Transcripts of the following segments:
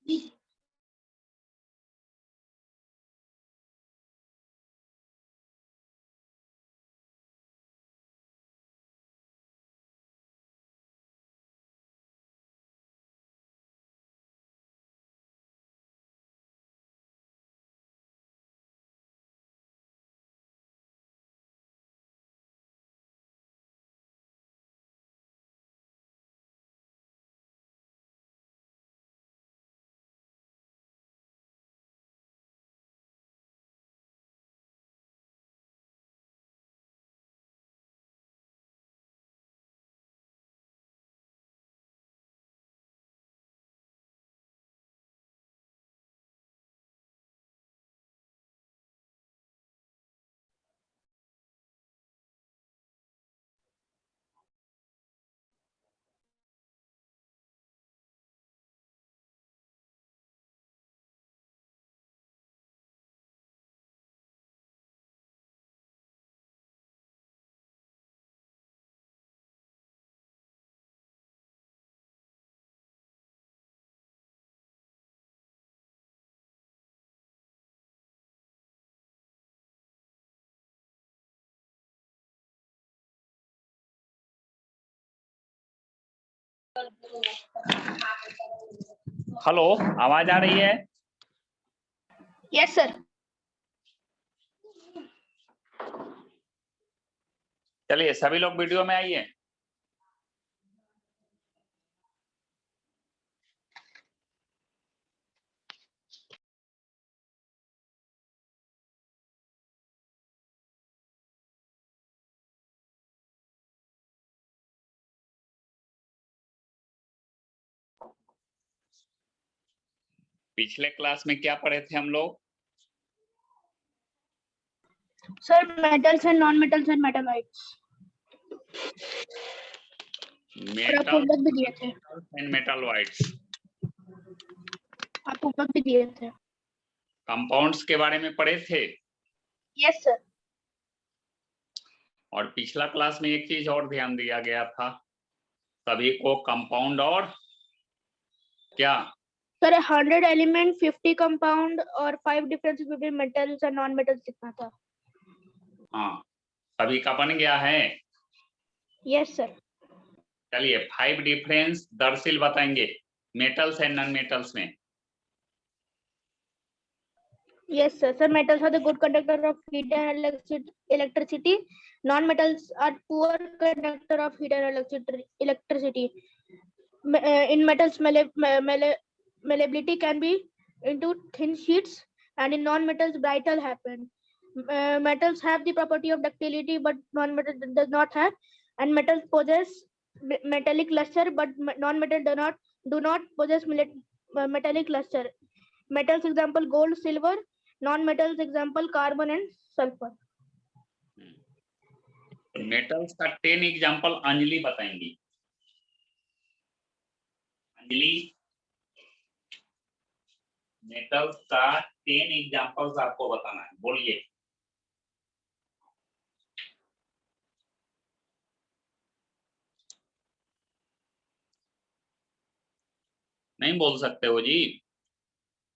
Hello, आवाज आ रही है? Yes sir. चलिए सभी लोग वीडियो में आइए। पिछले क्लास में क्या पढ़े थे हम लोग? Sir metals and non metals and metalloids. Metal homework भी दिए थे। And metalloids. आप होमवर्क भी दिए थे। कंपाउंड्स के बारे में पढ़े थे। Yes sir. और पिछला क्लास में एक चीज और ध्यान दिया गया था, सभी को कंपाउंड और क्या सर 100 एलिमेंट 50 कंपाउंड और 5 differences between metals and non metals लिखना था। हाँ, सभी का बन गया है। Yes sir. चलिए 5 डिफरेंस दरअसल बताएंगे मेटल्स एंड नॉन मेटल्स में। Yes, sir. Sir, metals are the good conductor of heat and electricity. Non-metals are poor conductor of heat and electricity. In metals, malleability can be into thin sheets, and in non-metals, brittle happen. Metals have the property of ductility, but non-metal does not have. And metals possess metallic luster, but non-metal do not possess metallic luster. Metals example gold, silver. Non-metals example carbon and sulfur. Metals का 10 example Anjali बताएंगी। Anjali, metals का 10 examples आपको बताना है, बोलिए। नहीं बोल सकते हो ji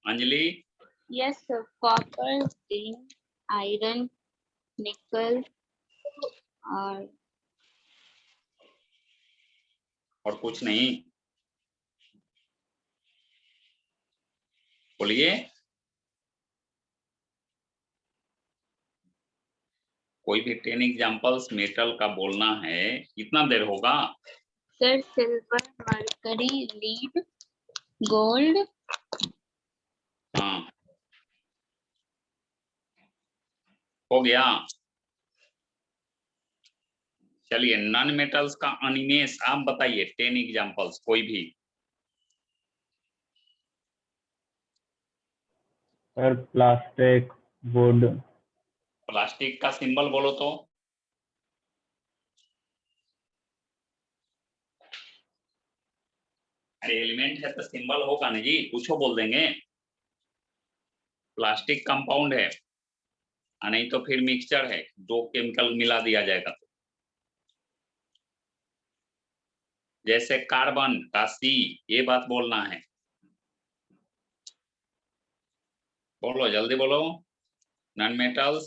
Anjali? Yes sir, copper, zinc, iron, nickel और कुछ नहीं, बोलिए। कोई भी 10 एग्जांपल्स मेटल का बोलना है, कितना देर होगा? Sir silver, mercury, lead, gold. हाँ, हो गया। चलिए नॉन मेटल्स का अनिमेष आप बताइए 10 एग्जांपल्स कोई भी। Sir plastic, would. प्लास्टिक का सिंबल बोलो तो। अरे एलिमेंट है तो सिंबल होगा ना जी, कुछ बोल देंगे। प्लास्टिक कंपाउंड है, नहीं तो फिर मिक्सचर है, दो केमिकल मिला दिया जाएगा तो। जैसे कार्बन का C, ये बात बोलना है। बोलो जल्दी बोलो। Non metals.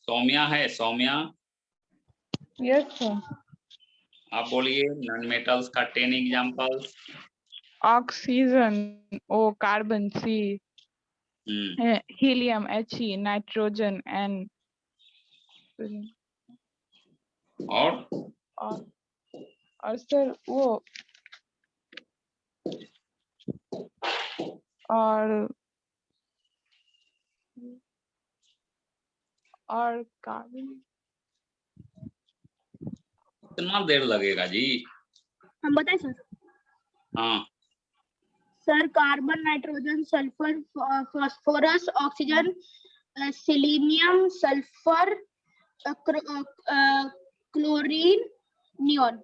सौम्या है, सौम्या Yes, sir. आप बोलिए नॉन मेटल्स का 10 examples. Oxygen, O, carbon, C, hmm, helium, He, nitrogen, N. और और सर वो और कार्बन। कितना देर लगेगा जी? हम बताएं सर? हाँ, sir carbon, nitrogen, sulphur, phosphorus, oxygen, selenium, sulphur, chlorine, neon.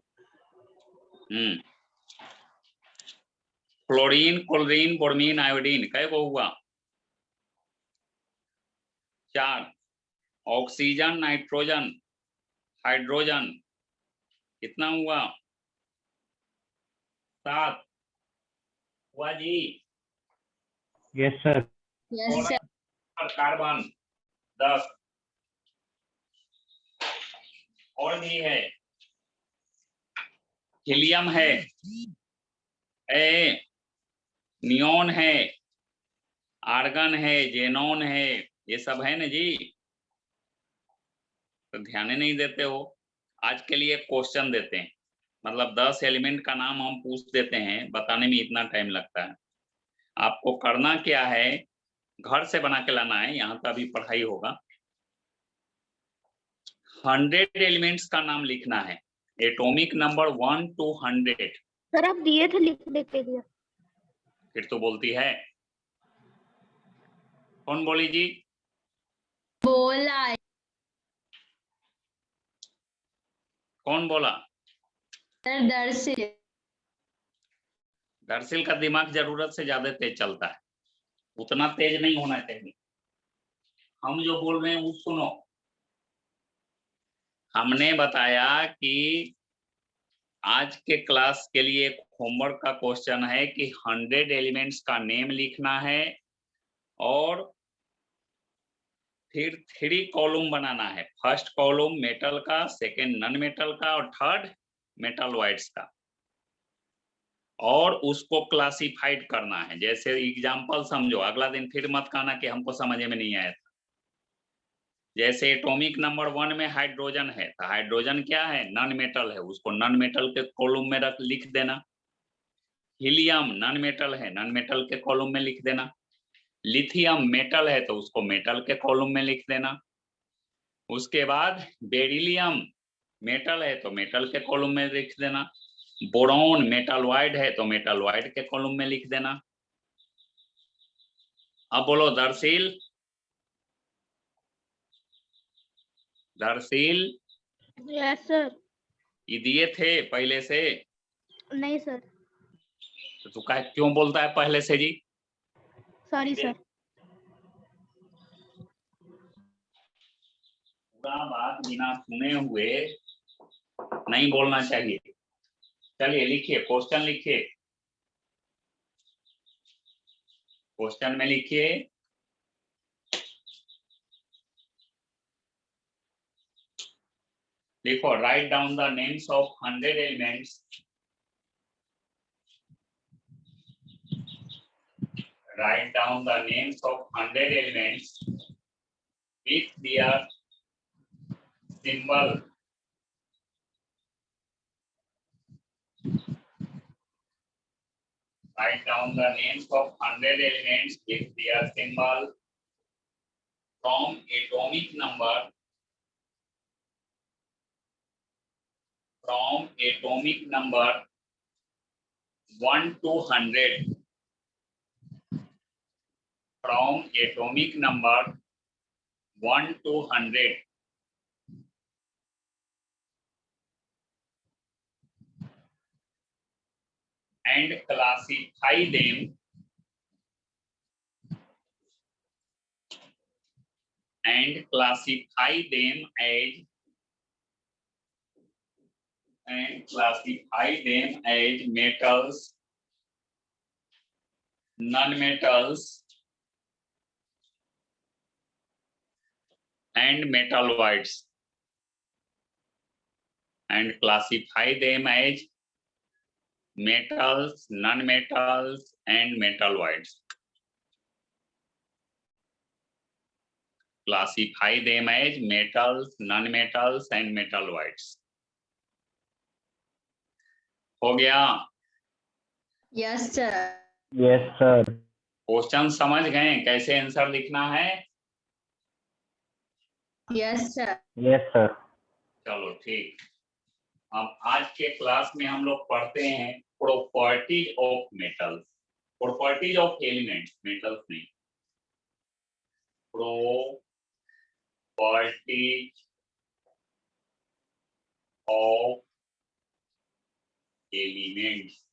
Chlorine, chlorine, bromine, iodine कै को हुआ? 4। ऑक्सीजन, नाइट्रोजन, हाइड्रोजन कितना हुआ? 7 हुआ जी। Yes, sir. Yes, sir. और कार्बन 10 और भी है। हीलियम है, नियॉन है, आर्गन है, जेनॉन है, ये सब है ना जी। तो ध्यान ही नहीं देते हो। आज के लिए क्वेश्चन देते हैं, मतलब 10 एलिमेंट का नाम हम पूछ देते हैं, बताने में इतना टाइम लगता है। आपको करना क्या है, घर से बना के लाना है, यहाँ का भी पढ़ाई होगा। 100 एलिमेंट्स का नाम लिखना है, एटॉमिक नंबर 1 to 100। सर आप दिए थे, लिख देते दिया। फिर तो बोलती है। कौन बोली जी? बोला। कौन बोला? सर दर्शित। दरअसल का दिमाग जरूरत से ज्यादा तेज चलता है, उतना तेज नहीं होना चाहिए। हम जो बोल रहे हैं वो सुनो। हमने बताया कि आज के क्लास के लिए एक होमवर्क का क्वेश्चन है कि 100 एलिमेंट्स का नेम लिखना है और फिर 3 कॉलम बनाना है। फर्स्ट कॉलम मेटल का, सेकंड नॉन मेटल का और थर्ड मेटल वाइड्स का, और उसको क्लासिफाइड करना है। जैसे एग्जांपल समझो, अगला दिन फिर मत कहना कि हमको समझ में नहीं आया था। जैसे एटॉमिक नंबर 1 में हाइड्रोजन है, तो हाइड्रोजन क्या है? नॉन मेटल है, उसको नॉन मेटल के कॉलम में लिख देना। हीलियम नॉन मेटल है, नॉन मेटल के कॉलम में लिख देना। लिथियम मेटल है तो उसको मेटल के कॉलम में लिख देना। उसके बाद बेरिलियम मेटल है तो मेटल के कॉलम में लिख देना। बोरॉन मेटल वाइड है तो मेटल वाइड के कॉलम में लिख देना। अब बोलो दरअसल। दरअसल यस सर। ये दिए थे पहले से? नहीं सर। तो तू क्यों बोलता है पहले से जी? Sorry sir. पूरा बात बिना सुने हुए नहीं बोलना चाहिए। चलिए लिखिए, क्वेश्चन लिखिए। क्वेश्चन में लिखिए, लिखो right down the names of 100 elements. Write down the names of 100 elements with their symbol. Write down the names of 100 elements with their symbol from atomic number 1 to 100. From atomic number 1 to 100. And classify them as metals, non-metals and metalloids and classify them as metals, non-metals and metalloids. Classify them as metals, non-metals and metalloids. हो गया? Yes, sir. Yes, sir. Question समझ गए कैसे answer लिखना है? Yes, sir. Yes, sir. चलो ठीक। अब आज के क्लास में हम लोग पढ़ते हैं properties of metals, properties of elements, metals नहीं, प्रॉपर्टीज ऑफ एलिमेंट्स।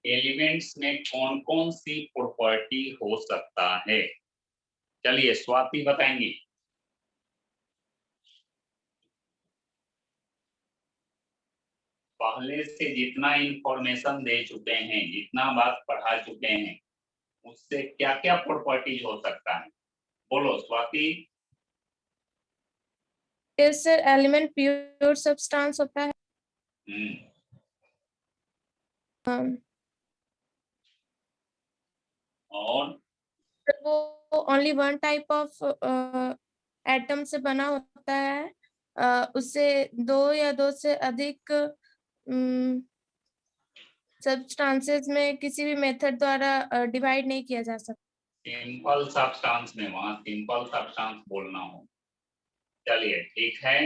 एलिमेंट्स में कौन कौन सी प्रॉपर्टी हो सकता है? चलिए स्वाति बताएंगी। पहले से जितना इंफॉर्मेशन दे चुके हैं, जितना बात पढ़ा चुके हैं, उससे क्या क्या प्रॉपर्टीज हो सकता है? बोलो Swati. Yes, sir. Element pure substance होता है. और वो only one type of atom से बना होता है. उससे दो या दो से अधिक substances में किसी भी मेथड द्वारा डिवाइड नहीं किया जा सकता. सिंपल सब्सटेंस में, वहां सिंपल सब्सटेंस बोलना हो। चलिए ठीक है।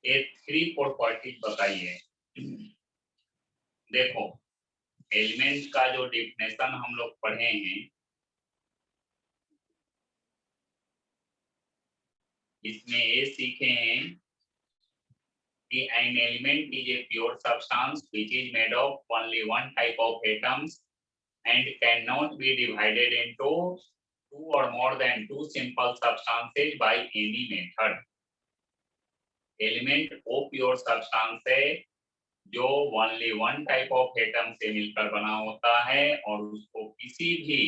ये 3 प्रॉपर्टीज बताइए। देखो एलिमेंट का जो डिफिनेशन हम लोग पढ़े हैं, इसमें ये सीखे हैं कि an element is a pure substance which is made of only one type of atoms and cannot be divided into two or more than two simple substances by any method. Element वो pure substance है जो only one type of atom से मिलकर बना होता है और उसको किसी भी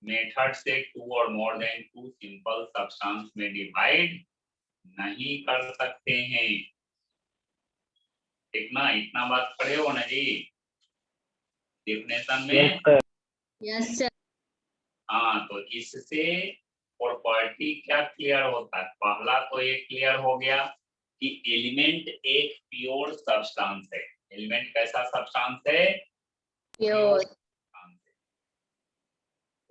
मेथड से टू और more than two simple substance में डिवाइड नहीं कर सकते हैं। ठीक ना? इतना बात पढ़े हो ना जी डिफिनेशन में? Yes, sir. Yes, sir. हाँ, तो इससे प्रॉपर्टी क्या क्लियर होता है? पहला तो ये क्लियर हो गया कि एलिमेंट एक प्योर सब्सटेंस है। एलिमेंट कैसा सब्सटेंस है? Pure.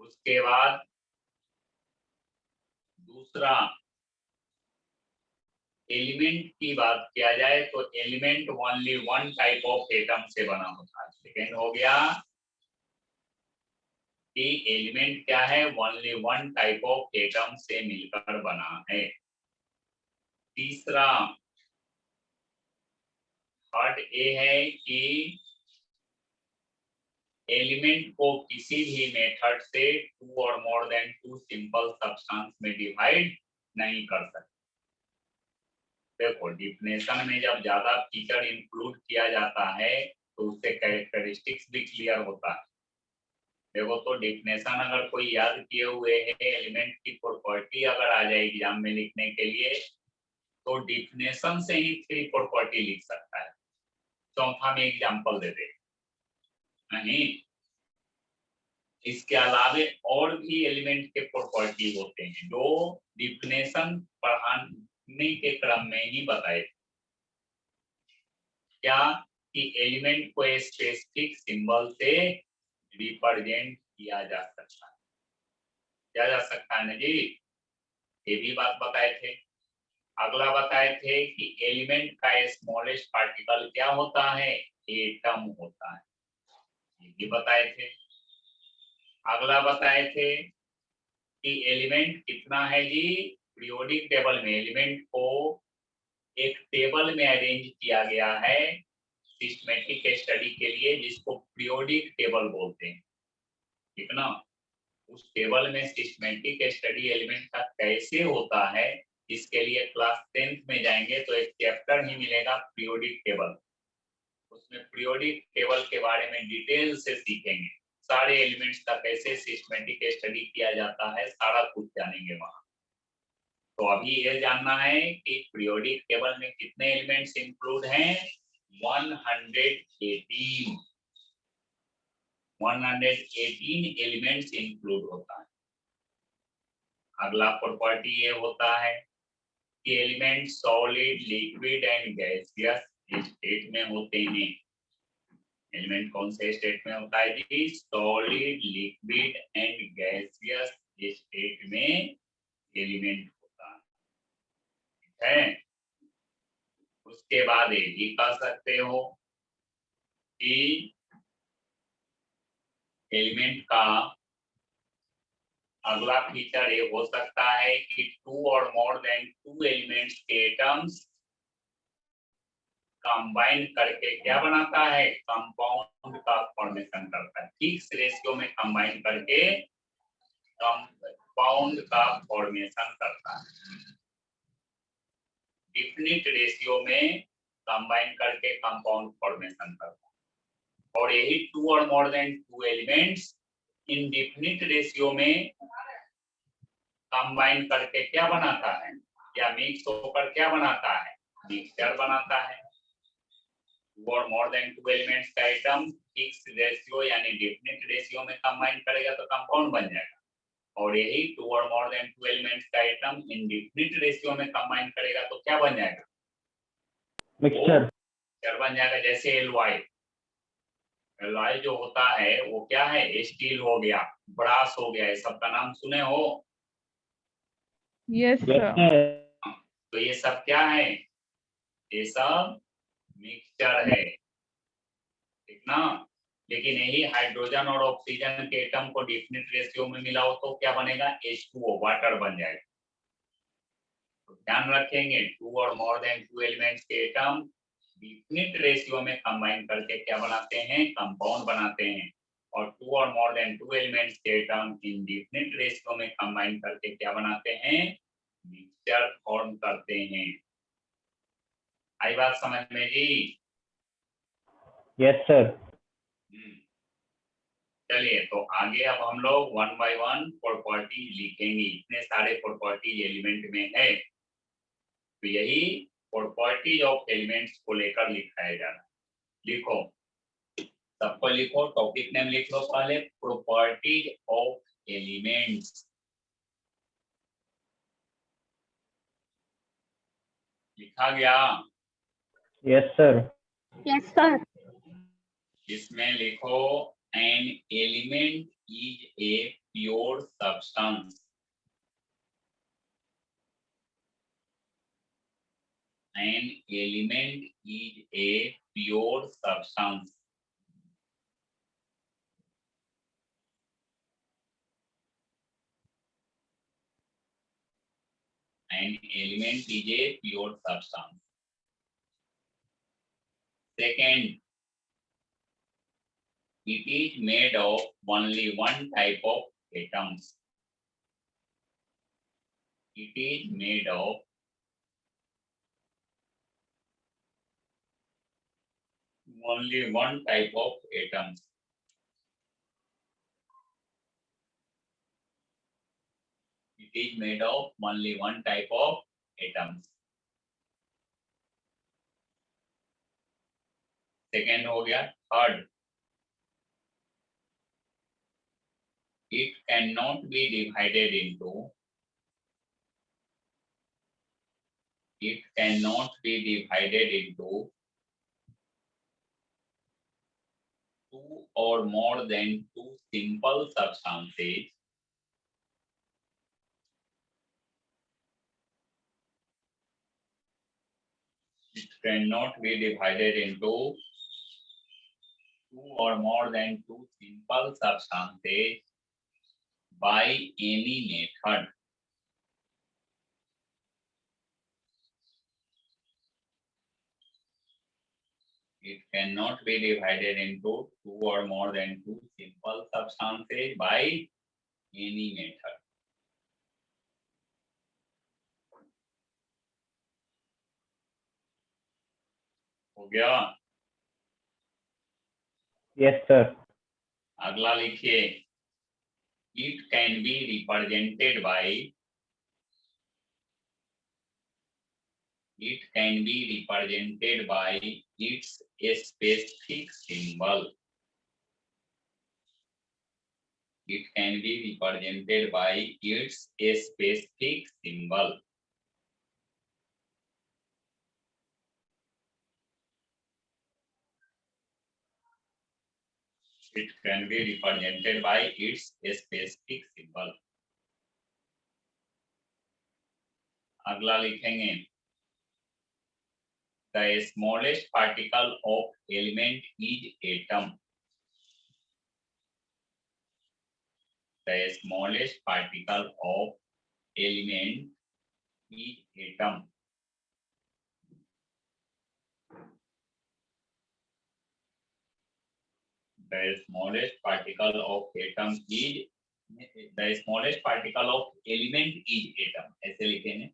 उसके बाद दूसरा एलिमेंट की बात किया जाए तो element only one type of atom से बना होता है। सेकेंड हो गया कि एलिमेंट क्या है? Only one type of atom से मिलकर बना है। तीसरा थर्ड ये है कि एलिमेंट को किसी भी मेथड से टू और more than two simple substance में डिवाइड नहीं कर सकते। देखो डिफिनेशन में जब ज्यादा फीचर इंक्लूड किया जाता है तो उससे कैरेक्टरिस्टिक्स भी क्लियर होता है। देखो तो डिफिनेशन अगर कोई याद किए हुए है, एलिमेंट की प्रॉपर्टी अगर आ जाए एग्जाम में लिखने के लिए तो डिफिनेशन से ही 3 प्रॉपर्टी लिख सकता है। चौथा में एग्जांपल दे दे नहीं, इसके अलावे और भी एलिमेंट के प्रॉपर्टी होते हैं जो डिफिनेशन पढ़ाने के क्रम में ही बताए। क्या कि एलिमेंट को स्पेसिफिक सिंबल से रिप्रेजेंट किया जा सकता है। किया जा सकता है ना जी, ये भी बात बताए थे। अगला बताए थे कि एलिमेंट का स्मॉलेस्ट पार्टिकल क्या होता है? एटम होता है, ये भी बताए थे। अगला बताए थे कि एलिमेंट कितना है जी? पीरियोडिक टेबल में एलिमेंट को एक टेबल में अरेंज किया गया है सिस्टमेटिक स्टडी के लिए, जिसको पीरियोडिक टेबल बोलते हैं। ठीक ना? उस टेबल में सिस्टमेटिक स्टडी एलिमेंट का कैसे होता है, इसके लिए क्लास 10th में जाएंगे तो एक चैप्टर ही मिलेगा पीरियोडिक टेबल। उसमें पीरियोडिक टेबल के बारे में डिटेल से सीखेंगे, सारे एलिमेंट्स का कैसे सिस्टमेटिक स्टडी किया जाता है, सारा कुछ जानेंगे वहां। तो अभी ये जानना है कि पीरियोडिक टेबल में कितने एलिमेंट्स इंक्लूड हैं, 118 एलिमेंट्स इंक्लूड होता है। अगला प्रॉपर्टी ये होता है कि element solid, liquid and gaseous state में होते हैं। एलिमेंट कौन से स्टेट में होता है जी, solid, liquid and gaseous state में एलिमेंट होता है। उसके बाद ये भी कह सकते हो कि एलिमेंट का अगला फीचर ये हो सकता है कि 2 और मोर देन 2 एलिमेंट्स के एटम्स कंबाइन करके क्या बनाता है, कंपाउंड का फॉर्मेशन करता है। फिक्स रेशियो में कंबाइन करके कंपाउंड का फॉर्मेशन करता है। डिफिनिट रेशियो में कंबाइन करके कंपाउंड फॉर्मेशन करता है। और यही 2 और more then 2 elements indefinite ratio में कंबाइन करके क्या बनाता है, या मिक्स होकर क्या बनाता है, मिक्सचर बनाता है। 2 और मोर देन 2 एलिमेंट्स का एटम फिक्स रेशियो यानी डिफिनिट रेशियो में कंबाइन करेगा तो कंपाउंड बन जाएगा। और यही 2 और मोर देन 2 एलिमेंट्स का एटम इनडिफिनिट रेशियो में कंबाइन करेगा तो क्या बन जाएगा, मिक्सचर बन जाएगा। जैसे एलॉय जो होता है वो क्या है, स्टील हो गया, ब्रास हो गया, ये सब का नाम सुने हो। Yes, sir. तो ये सब क्या है, ये सब मिक्सचर है, ठीक ना। लेकिन यही हाइड्रोजन और ऑक्सीजन के एटम को डिफिनिट रेशियो में मिलाओ तो क्या बनेगा, H2O, वाटर बन जाएगा। तो ध्यान रखेंगे 2 और मोर देन 2 एलिमेंट्स के एटम डिफिनिट रेशियो में कंबाइन करके क्या बनाते हैं, कंपाउंड बनाते हैं। और 2 और मोर देन 2 एलिमेंट्स के एटम इनडिफिनिट रेशियो में कंबाइन करके क्या बनाते हैं, मिक्सचर फॉर्म करते हैं। आई बात समझ में जी? Yes sir. चलिए तो आगे अब हम लोग 1 बाय 1 प्रॉपर्टी लिखेंगे। इतने सारे प्रॉपर्टी एलिमेंट में है, तो यही प्रॉपर्टीज ऑफ एलिमेंट्स को लेकर लिखाया जा रहा है। लिखो, सबको लिखो, टॉपिक नेम लिख लो पहले, प्रॉपर्टीज ऑफ एलिमेंट्स। लिखा गया? Yes sir. Yes sir. इसमें लिखो, an element is a pure substance. An element is a pure substance. An element is a pure substance. Second, it is made of only one type of atoms. It is made of only one type of atoms. It is made of only one type of atoms. Second हो गया। Third, it cannot be divided into. It cannot be divided into 2 or more than 2 simple substances. It cannot be divided into 2 or more than 2 simple substances by any method. It cannot be divided into 2 or more than 2 simple substances by any method. हो गया? Yes, sir. अगला लिखिए, it can be represented by, it can be represented by its specific symbol. It can be represented by its specific symbol. It can be represented by its specific symbol. अगला लिखेंगे, the smallest particle of element is atom. The smallest particle of element is atom. The smallest particle of atom is, the smallest particle of element is atom. ऐसे लिखेंगे,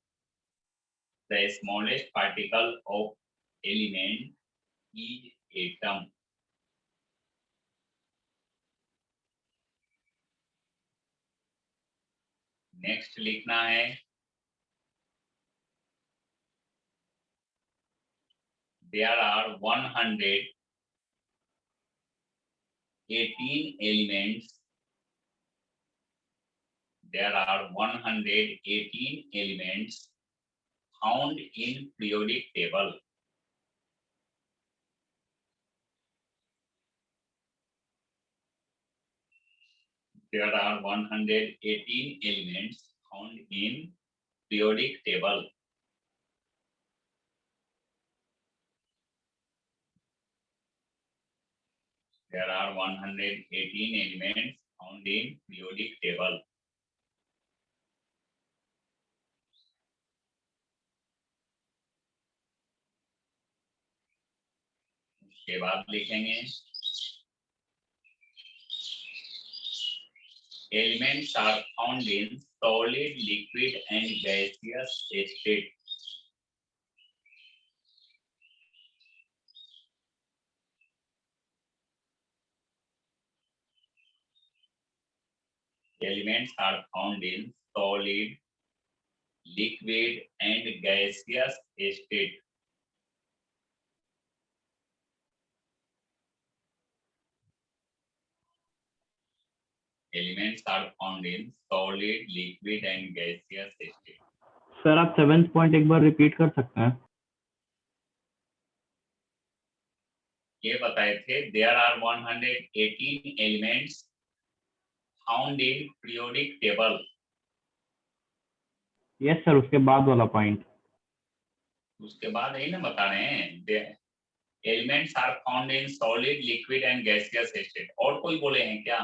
the smallest particle of element is atom. Next लिखना है, there are 118 elements. There are 118 elements found in periodic table. There are 118 elements found in periodic table. There are 118 elements found in periodic table. उसके बाद लिखेंगे, elements are found in solid, liquid and gaseous state. Elements are found in solid, liquid and gaseous state. Elements are found in solid, liquid and gaseous state. Sir आप 7th point एक बार repeat कर सकते हैं? ये बताए थे, there are 118 elements found in periodic table. Yes sir, उसके बाद वाला पॉइंट। उसके बाद यही ना बता रहे हैं, elements are found in solid, liquid and gaseous state. और कोई बोले हैं क्या?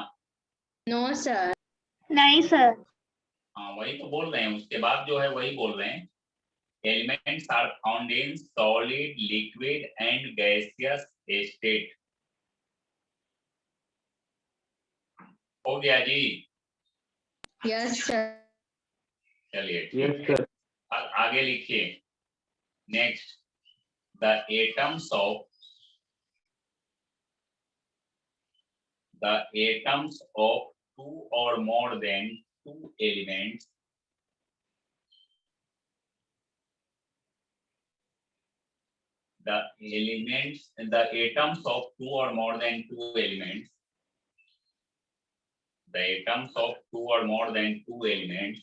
No, sir. नहीं सर। हाँ वही तो बोल रहे हैं, उसके बाद जो है वही बोल रहे हैं, elements are found in solid, liquid and gaseous state. हो गया जी? Yes, sir. चलिए यस ठीक है, सर। आगे लिखिए, next, the atoms of two or more than two elements the atoms of two or more than two elements, the atoms of two or more than two elements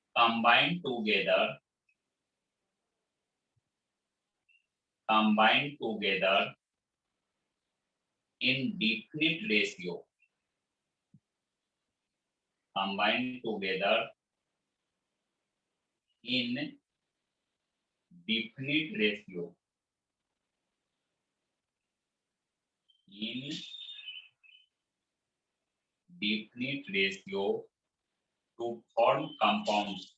combine together in definite ratio. Combine together in definite ratio. In definite ratio to form compounds.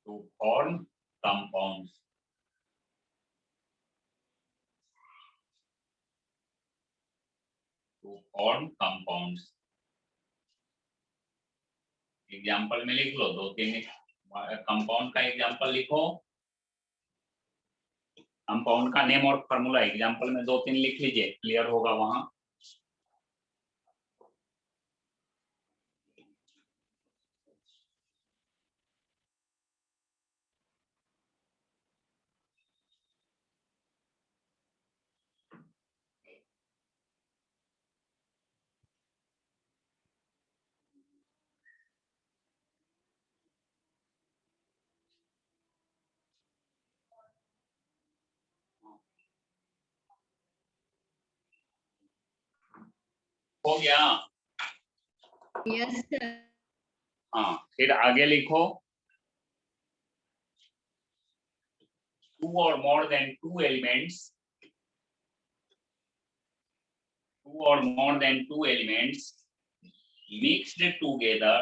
To form compounds. To form compounds. Example में लिख लो, 2-3 compound का example लिखो। Compound का name और formula example में 2-3 लिख लीजिए, clear होगा वहां। हो गया? Yes, sir. हाँ, फिर आगे लिखो। 2 or more than 2 elements, 2 or more than 2 elements mixed together,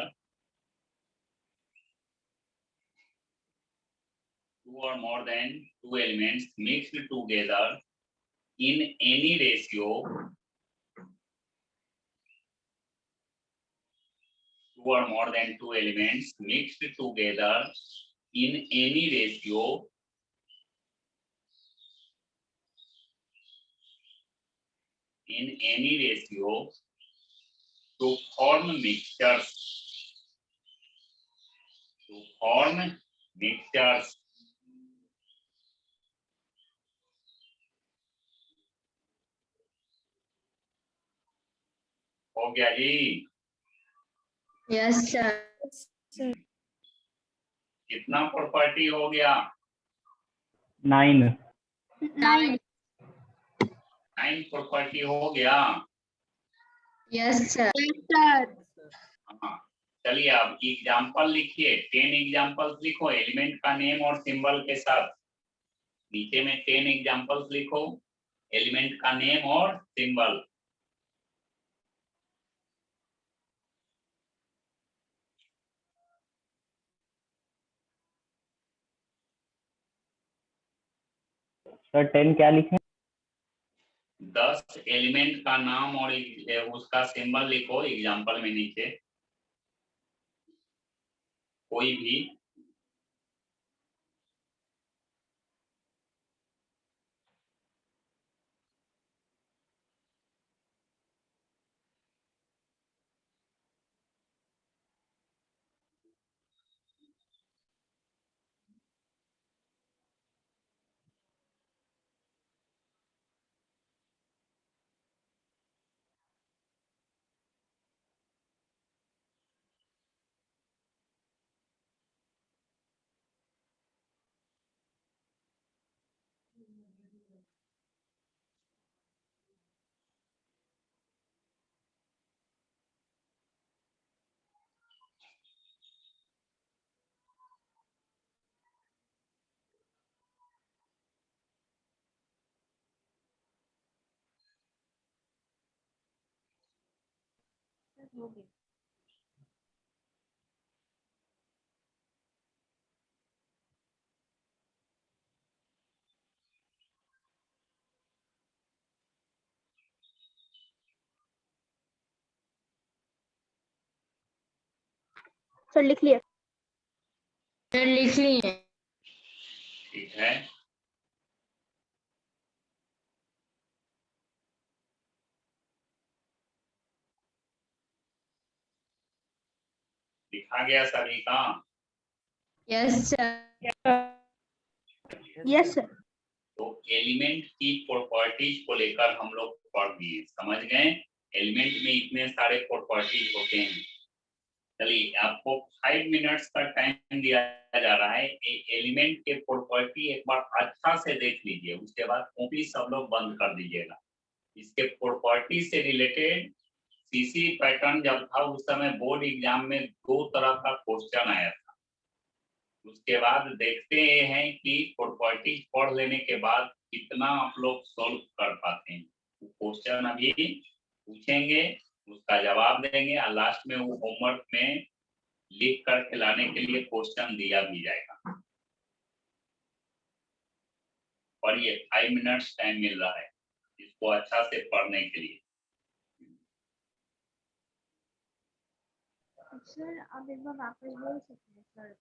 2 or more than 2 elements mixed together in any ratio, 2 or more than 2 elements mixed together in any ratio to form mixtures, हो गया जी? Yes, sir. कितना property हो गया? 9। 9। 9 property हो गया। Yes, sir. हाँ, चलिए अब एग्जाम्पल लिखिए। 10 एग्जाम्पल्स लिखो एलिमेंट का नेम और सिंबल के साथ। नीचे में 10 एग्जाम्पल्स लिखो एलिमेंट का नेम और सिंबल। सर 10 क्या लिखें? 10 एलिमेंट का नाम और उसका सिंबल लिखो एग्जाम्पल में नीचे, कोई भी। सर लिख लिया। Sir, लिख लिए। ठीक है, लिखा गया सभी का? Yes, sir. Yes sir. तो एलिमेंट की प्रॉपर्टीज को लेकर हम लोग पढ़ दिए, समझ गए? एलिमेंट में इतने सारे प्रॉपर्टीज होते हैं। चलिए आपको 5 मिनट्स का टाइम दिया जा रहा है। एलिमेंट के प्रॉपर्टी एक बार अच्छा से देख लीजिए, उसके बाद कॉपी सब लोग बंद कर दीजिएगा। इसके प्रॉपर्टी से रिलेटेड सीसी पैटर्न जब था उस समय बोर्ड एग्जाम में 2 तरह का क्वेश्चन आया था। उसके बाद देखते हैं कि प्रॉपर्टीज पढ़ लेने के बाद कितना आप लोग सॉल्व कर पाते हैं। क्वेश्चन अभी पूछेंगे, उसका जवाब देंगे और लास्ट में वो होमवर्क में लिख कर खिलाने के लिए क्वेश्चन दिया भी जाएगा। और ये 5 मिनट्स टाइम मिल रहा है इसको अच्छा से पढ़ने के लिए। सर आप एक बार वापस बोल सकते हैं सर?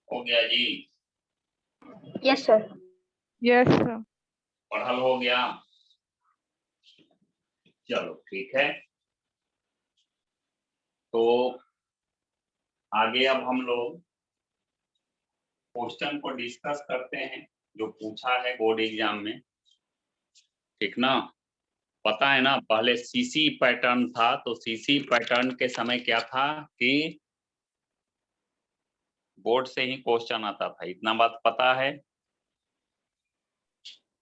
हो गया जी? Yes sir. Yes, sir. पढ़ल हो गया? चलो ठीक है, तो आगे अब हम लोग क्वेश्चन को डिस्कस करते हैं जो पूछा है बोर्ड एग्जाम में, ठीक ना? पता है ना, पहले सीसी पैटर्न था, तो सीसी पैटर्न के समय क्या था कि बोर्ड से ही क्वेश्चन आता था, इतना बात पता है?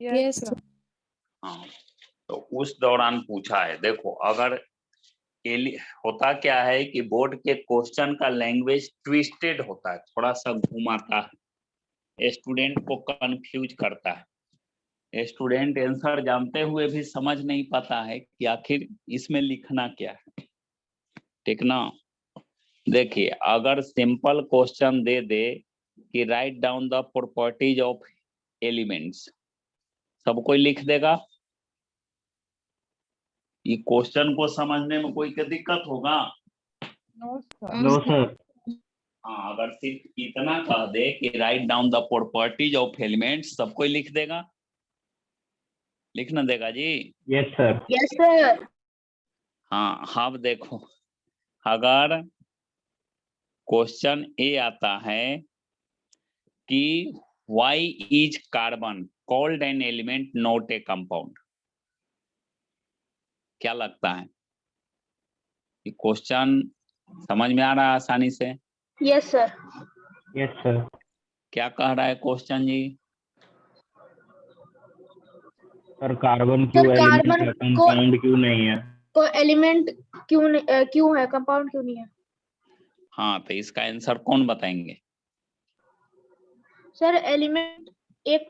Yes, sir. हाँ, तो उस दौरान पूछा है। देखो, अगर होता क्या है कि बोर्ड के क्वेश्चन का लैंग्वेज ट्विस्टेड होता है, थोड़ा सा घुमाता है, स्टूडेंट को कंफ्यूज करता है, स्टूडेंट आंसर जानते हुए भी समझ नहीं पाता है कि आखिर इसमें लिखना क्या है, ठीक ना? देखिए, अगर सिंपल क्वेश्चन दे दे कि right down the properties of elements, सब कोई लिख देगा? ये क्वेश्चन को समझने में कोई क्या दिक्कत होगा? No, sir. No sir. हाँ, अगर सिर्फ इतना कह दे कि right down the properties of elements, सब कोई लिख देगा? लिख ना देगा जी? Yes sir. Yes sir. हाँ, अब देखो, अगर क्वेश्चन ए आता है कि why is carbon called an element not a compound, क्या लगता है कि क्वेश्चन समझ में आ रहा है आसानी से? Yes sir. Yes sir. क्या कह रहा है क्वेश्चन जी? सर कार्बन क्यों एलिमेंट है, कंपाउंड क्यों नहीं है? को एलिमेंट क्यों है, कंपाउंड क्यों नहीं है? हाँ, तो इसका आंसर कौन बताएंगे? सर एलिमेंट एक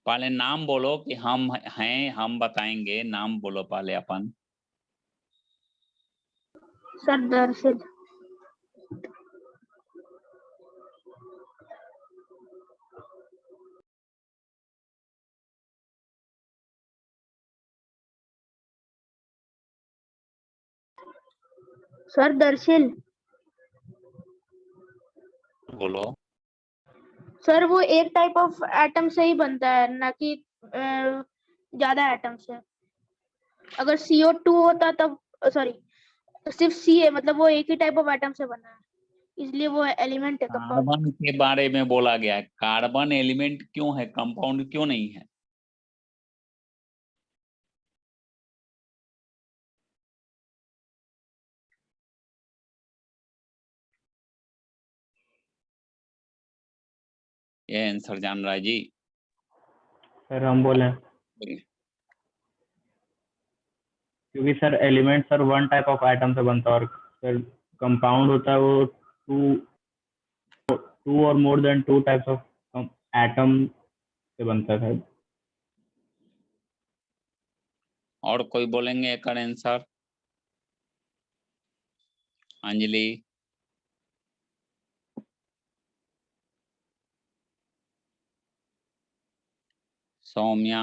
पहले नाम बोलो कि हम हैं, हम बताएंगे, नाम बोलो पहले अपन। सर दर्शिल। सर दर्शिल। बोलो। सर वो एक टाइप ऑफ एटम से ही बनता है, ना कि ज्यादा एटम से। अगर CO2 होता तब, सॉरी, सिर्फ सी है, मतलब वो एक ही टाइप ऑफ एटम से बना है, इसलिए वो एलिमेंट है, कंपाउंड। कार्बन के बारे में बोला गया है, कार्बन एलिमेंट क्यों है, कंपाउंड क्यों नहीं है? ये आंसर जान रहा है जी? सर हम बोले क्योंकि sir element sir one type of item से बनता है, और सर कंपाउंड होता है वो टू और more than two types of atom से बनता है। और कोई बोलेंगे एक answer? Anjali, Saumya,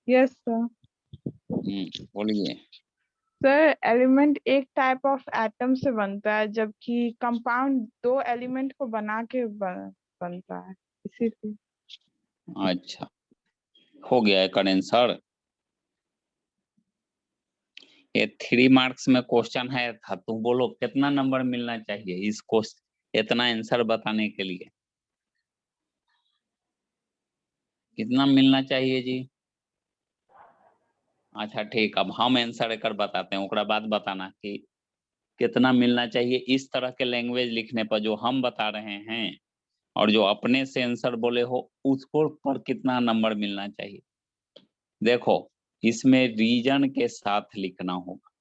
Yes, sir. बोलिए। सर एलिमेंट एक टाइप ऑफ एटम से बनता है, जबकि कंपाउंड दो एलिमेंट को बना के बनता है, इसीलिए। अच्छा, हो गया एक आंसर। ये 3 मार्क्स में क्वेश्चन है था, तुम बोलो कितना नंबर मिलना चाहिए इस क्वेश्चन, इतना आंसर बताने के लिए कितना मिलना चाहिए जी? अच्छा ठीक, अब हम आंसर एक बताते हैं, ओकरा बाद बताना कि कितना मिलना चाहिए। इस तरह के लैंग्वेज लिखने पर जो हम बता रहे हैं और जो अपने से आंसर बोले हो उसको पर कितना नंबर मिलना चाहिए। देखो, इसमें रीजन के साथ लिखना होगा।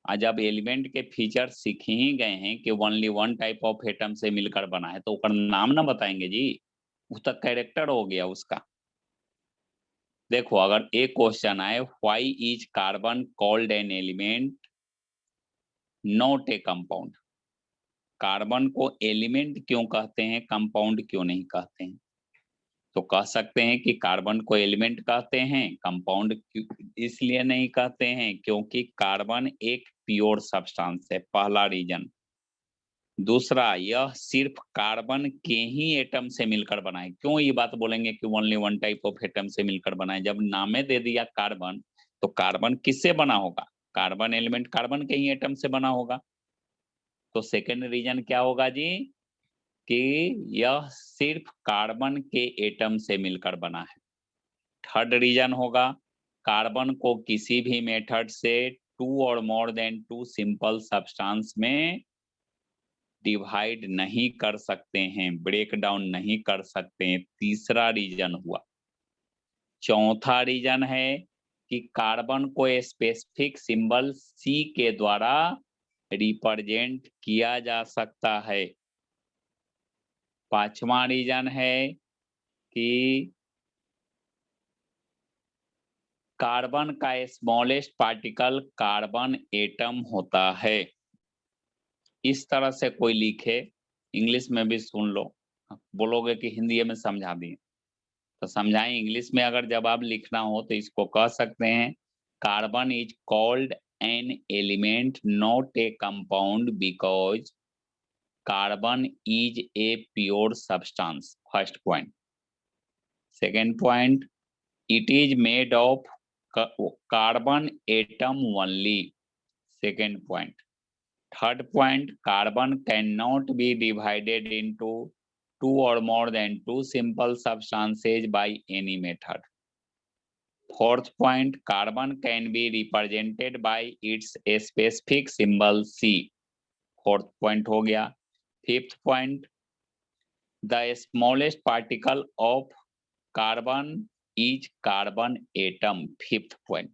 आज अब एलिमेंट के फीचर सीख ही गए हैं कि only one type of atom से मिलकर बना है, तो ओकर नाम ना बताएंगे जी, उसका कैरेक्टर हो गया उसका। देखो, अगर एक क्वेश्चन आए, why is carbon called an element not a compound, carbon को एलिमेंट क्यों कहते हैं, कंपाउंड क्यों नहीं कहते हैं? तो कह सकते हैं कि कार्बन को एलिमेंट कहते हैं, कंपाउंड इसलिए नहीं कहते हैं क्योंकि कार्बन एक प्योर सब्सटेंस है, पहला रीजन। दूसरा, यह सिर्फ कार्बन के ही एटम से मिलकर बना है। क्यों ये बात बोलेंगे कि only one type of atom से मिलकर बना है? जब नामे दे दिया कार्बन, तो कार्बन किससे बना होगा? कार्बन एलिमेंट कार्बन के ही एटम से बना होगा। तो सेकेंड रीजन क्या होगा जी? कि यह सिर्फ कार्बन के एटम से मिलकर बना है। थर्ड रीजन होगा, कार्बन को किसी भी मेथड से 2 और मोर देन 2 सिंपल सब्सटेंस में डिवाइड नहीं कर सकते हैं, ब्रेक डाउन नहीं कर सकते हैं, तीसरा रीजन हुआ। चौथा रीजन है कि कार्बन को स्पेसिफिक सिंबल C के द्वारा रिप्रेजेंट किया जा सकता है। पांचवा रीजन है कि कार्बन का स्मॉलेस्ट पार्टिकल कार्बन एटम होता है। इस तरह से कोई लिखे, इंग्लिश में भी सुन लो, बोलोगे कि हिंदी में समझा दिए तो समझाएं। इंग्लिश में अगर जवाब लिखना हो तो इसको कह सकते हैं, carbon is called an element not a compound because carbon is a pure substance, first point. Second point, it is made of carbon atom only, second point. Third point, carbon cannot be divided into 2 or more than 2 simple substances by any method. Fourth point, carbon can be represented by its specific symbol C. Fourth point हो गया। Fifth point, the smallest particle of carbon is carbon atom, fifth point.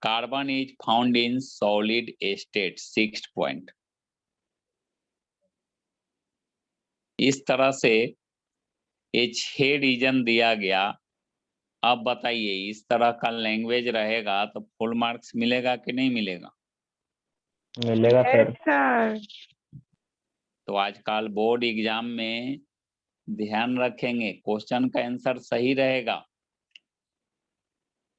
Carbon is found in solid state, sixth point. इस तरह से ये 6 reason दिया गया। अब बताइए इस तरह का लैंग्वेज रहेगा तो फुल मार्क्स मिलेगा कि नहीं मिलेगा? मिलेगा सर। सर तो आजकल बोर्ड एग्जाम में ध्यान रखेंगे, क्वेश्चन का आंसर सही रहेगा।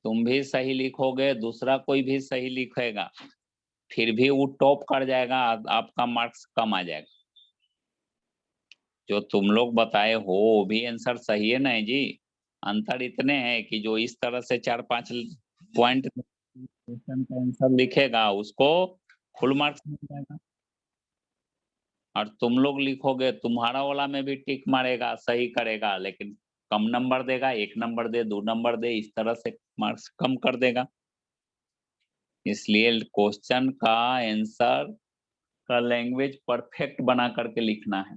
तुम भी सही लिखोगे, दूसरा कोई भी सही लिखेगा, फिर भी वो टॉप कर जाएगा, आपका मार्क्स कम आ जाएगा। जो तुम लोग बताए हो वो भी आंसर सही है नहीं जी। अंतर इतने हैं कि जो इस तरह से 4-5 पॉइंट क्वेश्चन का आंसर लिखेगा उसको फुल मार्क्स मिल जाएगा, और तुम लोग लिखोगे तुम्हारा वाला में भी टिक मारेगा, सही करेगा, लेकिन कम नंबर देगा, 1 नंबर दे, 2 नंबर दे, इस तरह से मार्क्स कम कर देगा। इसलिए क्वेश्चन का आंसर का लैंग्वेज परफेक्ट बना करके लिखना है।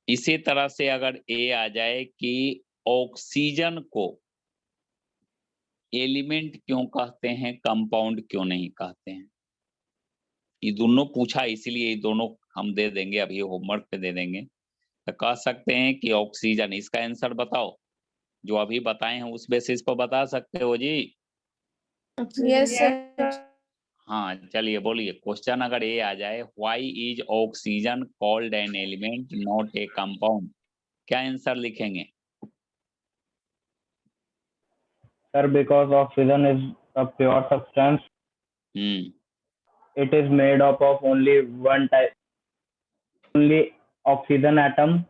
इसी तरह से अगर ए आ जाए कि ऑक्सीजन को एलिमेंट क्यों कहते हैं, कंपाउंड क्यों नहीं कहते हैं, ये दोनों पूछा, इसीलिए ये दोनों हम दे देंगे, अभी होमवर्क पे दे देंगे। तो कह सकते हैं कि ऑक्सीजन, इसका आंसर बताओ, जो अभी बताए हैं उस बेसिस पर बता सकते हो जी? Yes sir. हाँ चलिए बोलिए, क्वेश्चन अगर ये आ जाए why is oxygen called an element not a compound, क्या आंसर लिखेंगे? Sir, because oxygen is a pure substance, it is made up of only one type, only oxygen atom.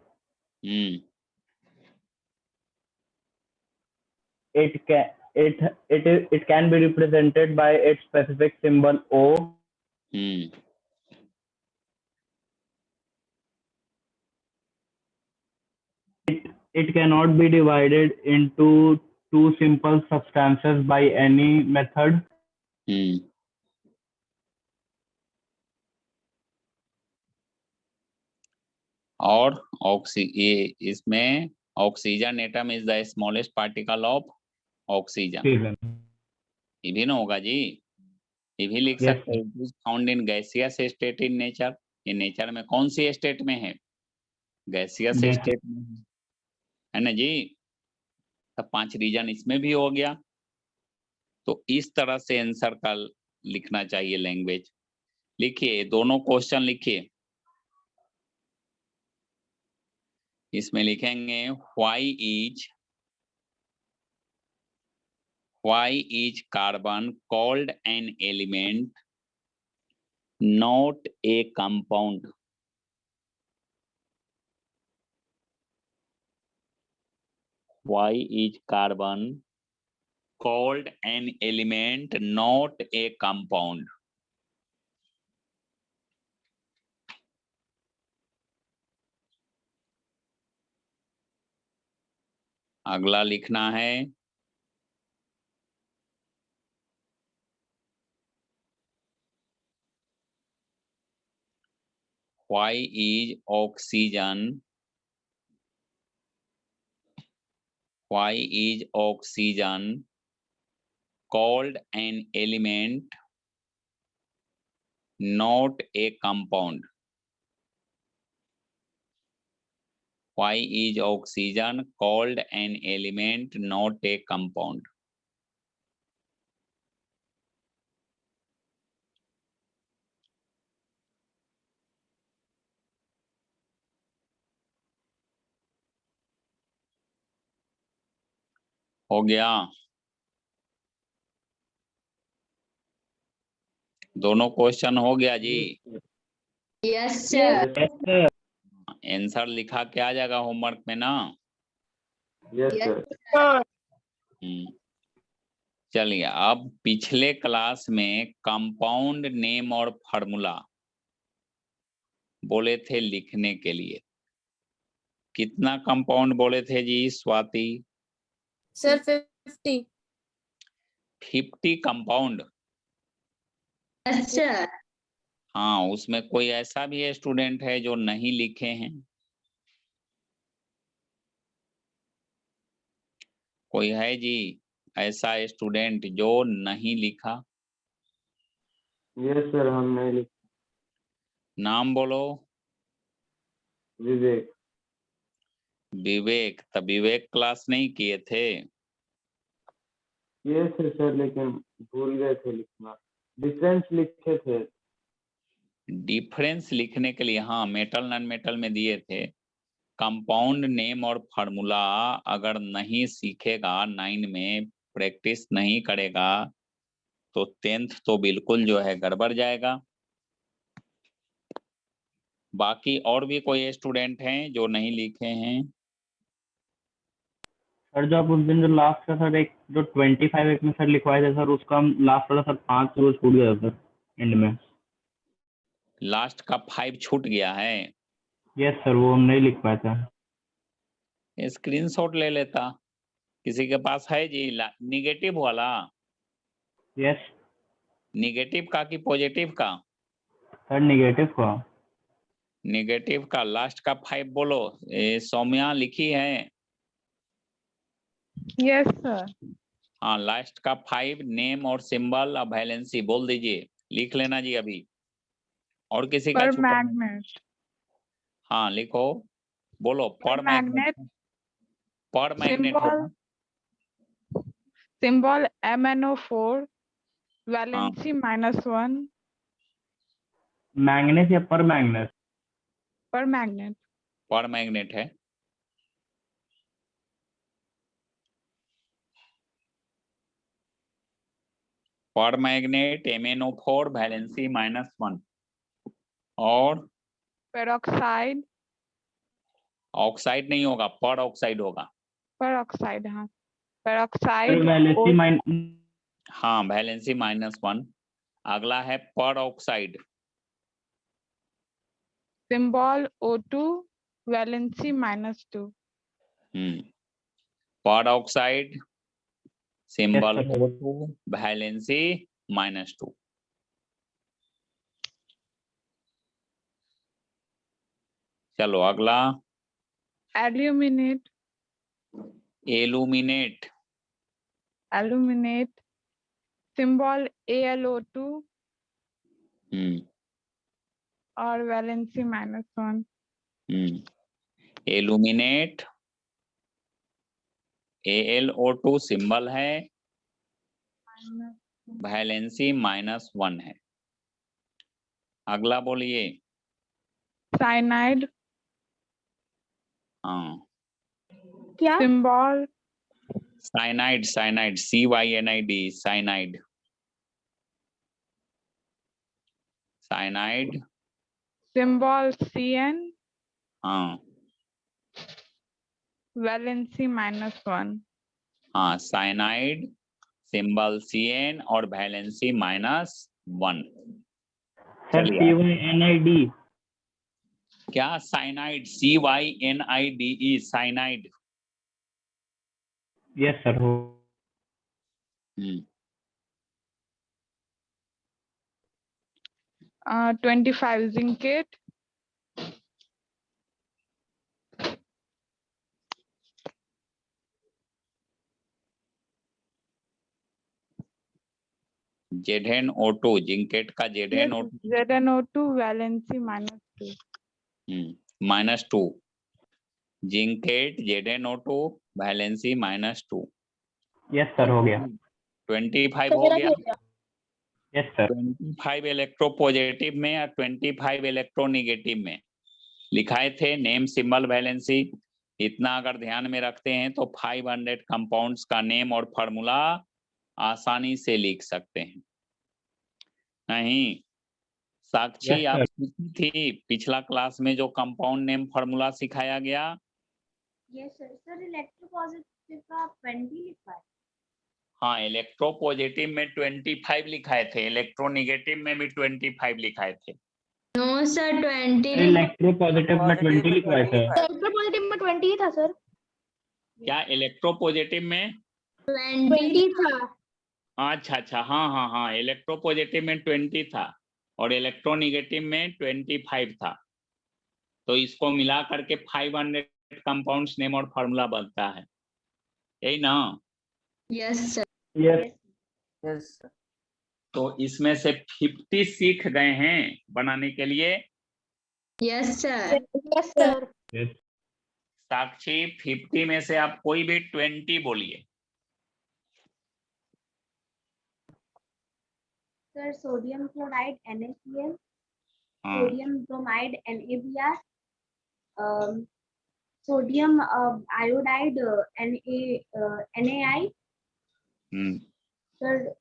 It can be represented by its specific symbol O. It cannot be divided into two simple substances by any method. और ये इसमें oxygen atom is the smallest particle of oxygen, ये भी ना होगा जी? ये भी लिख Yes, सकते हैं, found in gaseous state in nature. ये नेचर में कौन सी स्टेट में है? Gaseous Yes. स्टेट में है ना जी? तो 5 रीजन इसमें भी हो गया। तो इस तरह से आंसर का लिखना चाहिए लैंग्वेज। लिखिए दोनों क्वेश्चन लिखिए। इसमें लिखेंगे why is carbon called an element not a compound. Why is carbon called an element not a compound। अगला लिखना है why is oxygen called an element not a compound। Why is oxygen called an element not a compound? हो गया? दोनों question हो गया जी? Yes sir. Answer लिखा के आ जाएगा होमवर्क में ना? चलिए, अब पिछले क्लास में कंपाउंड नेम और फार्मूला बोले थे लिखने के लिए। कितना कंपाउंड बोले थे जी Swati? Sir 50। 50 compound? Yes sir. हाँ, उसमें कोई ऐसा भी स्टूडेंट है जो नहीं लिखे हैं? कोई है जी ऐसा स्टूडेंट जो नहीं लिखा? Yes sir, हम नहीं लिखे। नाम बोलो। विवेक। विवेक, तब विवेक क्लास नहीं किए थे? ये थे सर, लेकिन भूल गए थे लिखना। डिफरेंस लिखे थे। डिफरेंस लिखने के लिए हाँ मेटल नॉन मेटल में दिए थे। कंपाउंड नेम और फार्मूला अगर नहीं सीखेगा 9 में, प्रैक्टिस नहीं करेगा, तो 10th तो बिल्कुल जो है गड़बड़ जाएगा। बाकी और भी कोई स्टूडेंट हैं जो नहीं लिखे हैं? सर जो आप उस दिन जो लास्ट का सर एक जो 25 एक में सर लिखवाए थे सर, उसका हम लास्ट वाला सर 5 रोज छूट गया सर एंड में। लास्ट का 5 छूट गया है। यस सर, वो हम नहीं लिख पाए थे। स्क्रीनशॉट ले लेता। किसी के पास है जी निगेटिव वाला? यस निगेटिव का कि पॉजिटिव का? सर, निगेटिव का। निगेटिव का लास्ट का 5 बोलो। सौम्या लिखी है? Yes sir. हाँ लास्ट का 5 नेम और सिंबल और वैलेंसी बोल दीजिए, लिख लेना जी अभी। और किसी का पर छूटा? मैग्नेट। हाँ लिखो, बोलो। पर मैग्नेट पर मैग्नेट सिंबल होगा। सिंबल MnO4 वैलेंसी -1 मैग्नेट या पर मैग्नेट? पर मैग्नेट। पर मैग्नेट है। पर मैग्नेट MnO4 वैलेंसी -1 और पेरोक्साइड। ऑक्साइड नहीं होगा, पर ऑक्साइड होगा। पर ऑक्साइड, हाँ सर पेरोक्साइड वैलेंसी हाँ वैलेंसी -1। अगला है पर ऑक्साइड। सिंबल O2 वैलेंसी -2 पर oxide symbol Yes, sir. O2 valency -2। चलो अगला aluminate aluminate. Aluminate symbol AlO2 और वैलेंसी -1। एलुमिनेट AlO2 सिंबल है, वैलेंसी -1 है। अगला बोलिए। साइनाइड हाँ क्या? Symbol cyanide, cyanide CYNID cyanide. Cyanide symbol CN हाँ वैलेंसी -1। हाँ साइनाइड सिंबल CN और वैलेंसी -1। सर चलिए CYNID। क्या? Cyanide CYNIDE cyanide. Yes sir हो। 25 जिंकेट ZnO2 जिंकेट का ZnO2 ZnO2 valency -2। -2। Zincate ZnO2 valency -2। Yes sir, हो गया। 25 तो हो मेरा गया। भी हो गया। Yes sir. 25 इलेक्ट्रो पॉजिटिव में या 25 इलेक्ट्रो निगेटिव में लिखाए थे नेम सिंबल वैलेंसी। इतना अगर ध्यान में रखते हैं तो 500 कंपाउंड्स का नेम और फॉर्मूला आसानी से लिख सकते हैं। नहीं साक्षी, Yes, आप sir. सीखी थी पिछला क्लास में जो कंपाउंड नेम फॉर्मूला सिखाया गया? Yes sir. सर इलेक्ट्रोपॉजिटिव का 20 लिखा है। हाँ इलेक्ट्रो पॉजिटिव में 25 लिखाए थे, इलेक्ट्रो निगेटिव में भी 25 लिखाए थे। नो सर 20 इलेक्ट्रो पॉजिटिव में 20 लिखवाए थे। इलेक्ट्रोपॉजिटिव में 20 ही था सर। क्या इलेक्ट्रो पॉजिटिव में 20 था। अच्छा अच्छा, हाँ हाँ हाँ, इलेक्ट्रो पॉजिटिव में 20 था और इलेक्ट्रो निगेटिव में 25 था। तो इसको मिला करके 500 कंपाउंड्स नेम और फॉर्मूला बनता है, यही ना? Yes sir. यस। तो इसमें से 50 सीख गए हैं बनाने के लिए। Yes, sir. Yes, sir. Yes. साक्षी 50 में से आप कोई भी 20 बोलिए। Sir, sodium chloride NaCl, हाँ, sodium bromide NaBr, sodium iodide NaI, sir,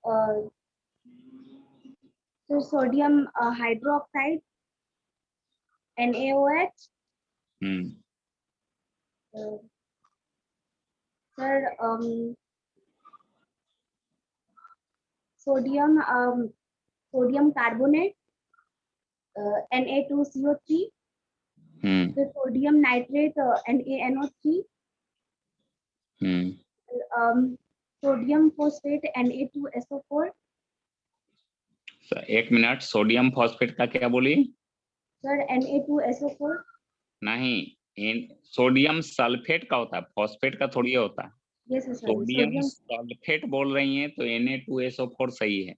sodium hydroxide NaOH, sir, sodium carbonate Na2CO3, the sodium nitrate NaNO3, sodium phosphate Na2SO4, एक मिनट, सोडियम फॉस्फेट का क्या बोली? sir, Na2SO4, नहीं, सोडियम सल्फेट का होता है, phosphate का थोड़ी होता है। yes sir, सोडियम सल्फेट बोल रही हैं तो Na2SO4 सही है।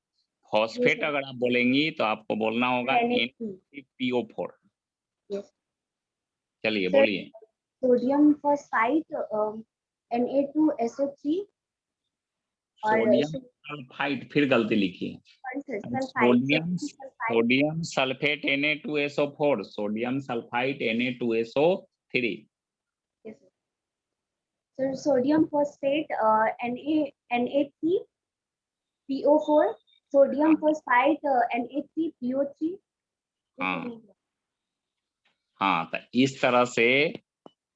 फॉस्फेट अगर आप बोलेंगी तो आपको बोलना होगा NaPO4। yes, चलिए Sir, बोलिए। sodium phosphite Na2SO3 और सोडियम सल्फाइड, फिर गलती लिखी है। Sodium sulphate Na2SO4, sodium sulphide Na2SO3। yes, sir, sodium phosphate Na3PO4, sodium phosphite Na3PO3, हाँ, तो इस तरह से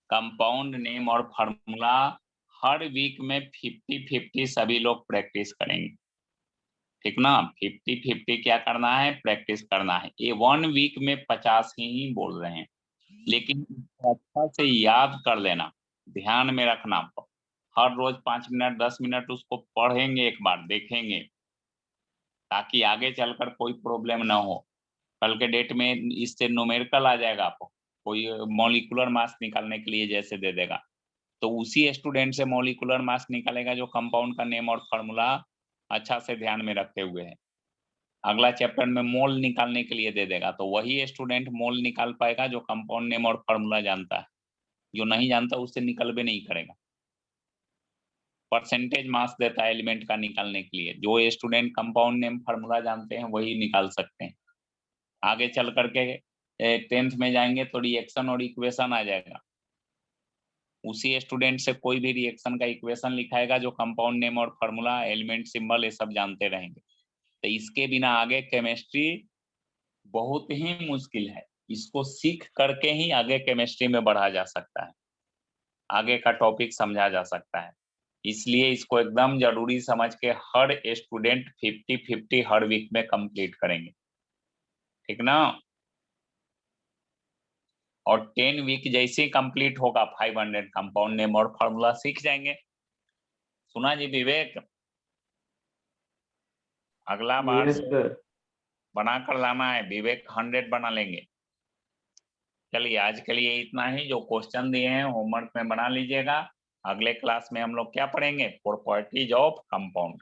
कंपाउंड नेम और फार्मूला हर वीक में 50-50 सभी लोग प्रैक्टिस करेंगे, ठीक ना? 50-50 क्या करना है? प्रैक्टिस करना है। ये 1 वीक में 50 ही बोल रहे हैं, लेकिन अच्छा से याद कर लेना, ध्यान में रखना। हर रोज 5 मिनट 10 मिनट उसको पढ़ेंगे, एक बार देखेंगे, ताकि आगे चलकर कोई प्रॉब्लम ना हो। कल के डेट में इससे न्यूमेरिकल आ जाएगा, आपको कोई मॉलिक्यूलर मास निकालने के लिए जैसे दे देगा, तो उसी स्टूडेंट से मॉलिक्यूलर मास निकालेगा जो कंपाउंड का नेम और फार्मूला अच्छा से ध्यान में रखे हुए है। अगला चैप्टर में मोल निकालने के लिए दे देगा, तो वही स्टूडेंट मोल निकाल पाएगा जो कंपाउंड नेम और फार्मूला जानता है। जो नहीं जानता उससे निकल भी नहीं करेगा। परसेंटेज मास देता है एलिमेंट का निकालने के लिए। जो स्टूडेंट कंपाउंड नेम फार्मूला जानते हैं वही निकाल सकते हैं। आगे चल करके 10th में जाएंगे तो रिएक्शन और इक्वेशन आ जाएगा। उसी स्टूडेंट से कोई भी रिएक्शन का इक्वेशन लिखाएगा जो कंपाउंड नेम और फार्मूला, एलिमेंट सिंबल ये सब जानते रहेंगे। तो इसके बिना आगे केमिस्ट्री बहुत ही मुश्किल है। इसको सीख करके ही आगे केमिस्ट्री में बढ़ा जा सकता है, आगे का टॉपिक समझा जा सकता है। इसलिए इसको एकदम जरूरी समझ के हर स्टूडेंट 50-50 हर वीक में कंप्लीट करेंगे, ठीक ना? और 10 वीक जैसे ही कंप्लीट होगा 500 कंपाउंड नेम और फार्मूला सीख जाएंगे। सुना जी विवेक? अगला बार Yes, sir. बना कर लाना है, विवेक 100 बना लेंगे। चलिए आज के लिए इतना ही। जो क्वेश्चन दिए हैं होमवर्क में बना लीजिएगा। अगले क्लास में हम लोग क्या पढ़ेंगे? Properties of compound.